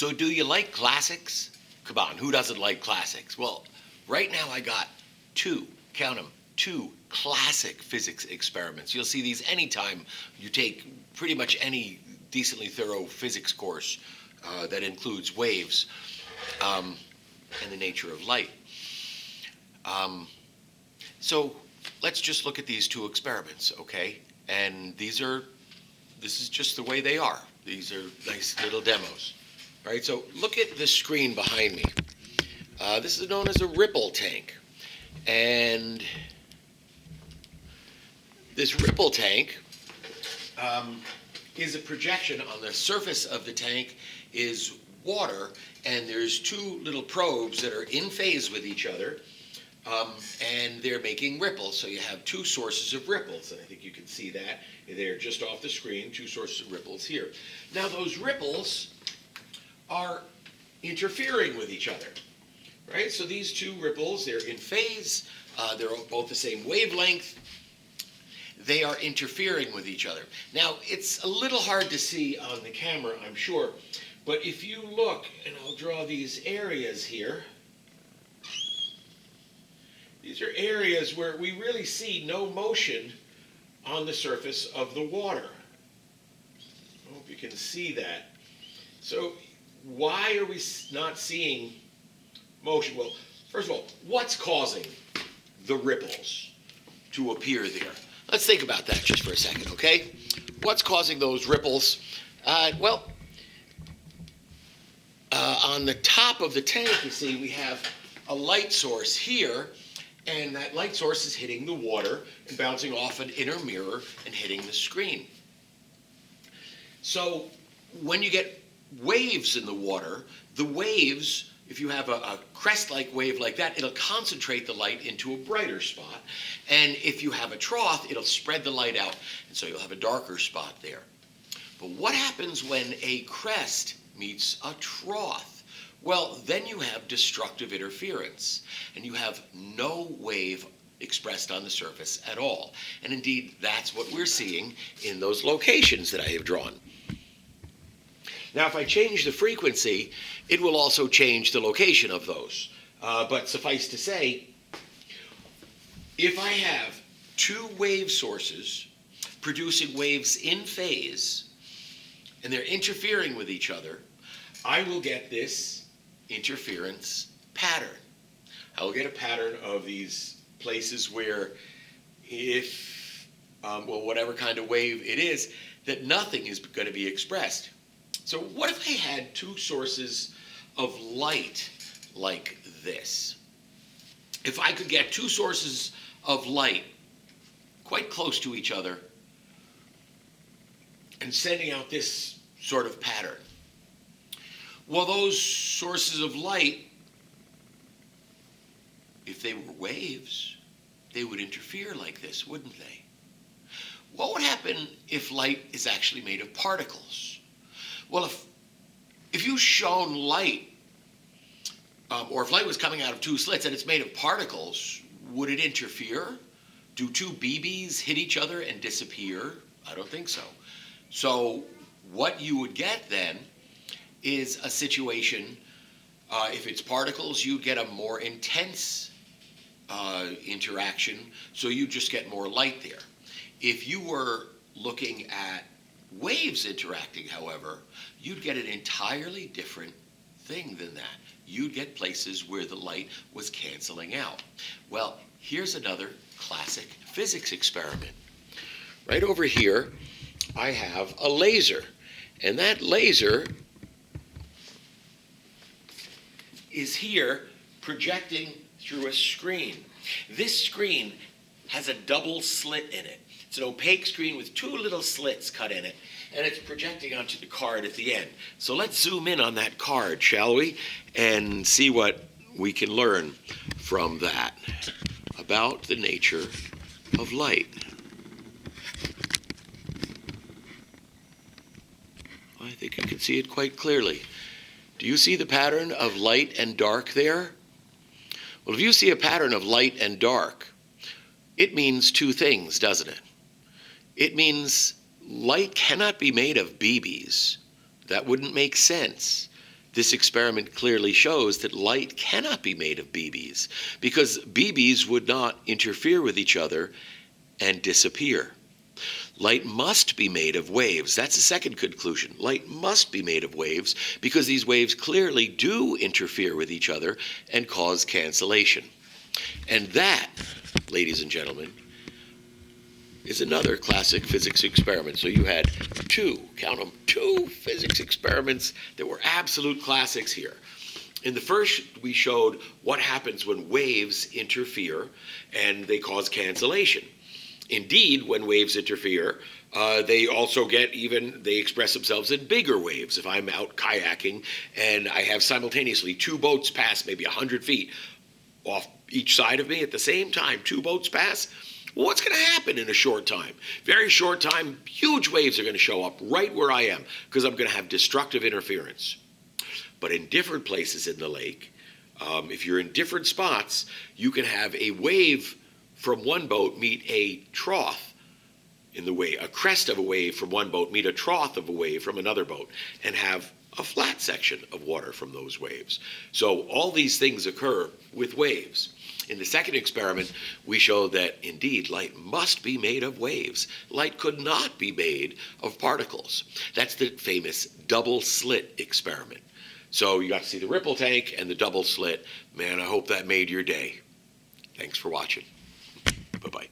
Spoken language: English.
So do you like classics? Come on, who doesn't like classics? Well, right now I got two, count them, two classic physics experiments. You'll see these anytime you take pretty much any decently thorough physics course that includes waves and the nature of light. So let's just look at these two experiments, okay? And this is just the way they are. These are nice little demos. All right, so look at the screen behind me. This is known as a ripple tank. And this ripple tank is a projection. On the surface of the tank is water, and there's two little probes that are in phase with each other, and they're making ripples. So you have two sources of ripples, and I think you can see that. They're just off the screen, two sources of ripples here. Now those ripples are interfering with each other, right? So these two ripples, they're in phase, they're both the same wavelength, they are interfering with each other. Now, it's a little hard to see on the camera, I'm sure, but if you look, and I'll draw these areas here, these are areas where we really see no motion on the surface of the water. I hope you can see that. So why are we not seeing motion? Well, first of all, what's causing the ripples to appear there? Let's think about that just for a second, okay? What's causing those ripples? On the top of the tank, you see, we have a light source here, and that light source is hitting the water and bouncing off an inner mirror and hitting the screen. So when you get waves in the water, the waves, if you have a crest-like wave like that, it'll concentrate the light into a brighter spot. And if you have a trough, it'll spread the light out, and so you'll have a darker spot there. But what happens when a crest meets a trough? Well, then you have destructive interference, and you have no wave expressed on the surface at all. And indeed, that's what we're seeing in those locations that I have drawn. Now, if I change the frequency, it will also change the location of those. But suffice to say, if I have two wave sources producing waves in phase, and they're interfering with each other, I will get this interference pattern. I will get a pattern of these places where whatever kind of wave it is, that nothing is going to be expressed. So what if I had two sources of light like this? If I could get two sources of light quite close to each other and sending out this sort of pattern, well, those sources of light, if they were waves, they would interfere like this, wouldn't they? What would happen if light is actually made of particles? Well, if you shone light, or if light was coming out of two slits and it's made of particles, would it interfere? Do two BBs hit each other and disappear? I don't think so. So what you would get then is a situation, if it's particles, you get a more intense interaction, so you just get more light there. If you were looking at waves interacting, however, you'd get an entirely different thing than that. You'd get places where the light was canceling out. Well, here's another classic physics experiment. Right over here, I have a laser, and that laser is here projecting through a screen. This screen has a double slit in it. It's an opaque screen with two little slits cut in it, and it's projecting onto the card at the end. So let's zoom in on that card, shall we, and see what we can learn from that about the nature of light. I think you can see it quite clearly. Do you see the pattern of light and dark there? Well, if you see a pattern of light and dark, it means two things, doesn't it? It means light cannot be made of BBs. That wouldn't make sense. This experiment clearly shows that light cannot be made of BBs because BBs would not interfere with each other and disappear. Light must be made of waves. That's the second conclusion. Light must be made of waves because these waves clearly do interfere with each other and cause cancellation. And that, ladies and gentlemen, is another classic physics experiment. So you had count them, two physics experiments that were absolute classics here. In the first, we showed what happens when waves interfere and they cause cancellation. Indeed, when waves interfere, they also they express themselves in bigger waves. If I'm out kayaking and I have simultaneously two boats pass maybe 100 feet off each side of me at the same time, two boats pass, well, what's going to happen in a short time? Very short time, huge waves are going to show up right where I am because I'm going to have destructive interference. But in different places in the lake, if you're in different spots, you can have a wave from one boat meet a trough in the wave, a crest of a wave from one boat meet a trough of a wave from another boat, and have a flat section of water from those waves. So all these things occur with waves. In the second experiment, we showed that indeed light must be made of waves. Light could not be made of particles. That's the famous double slit experiment. So you got to see the ripple tank and the double slit. Man, I hope that made your day. Thanks for watching. Bye-bye.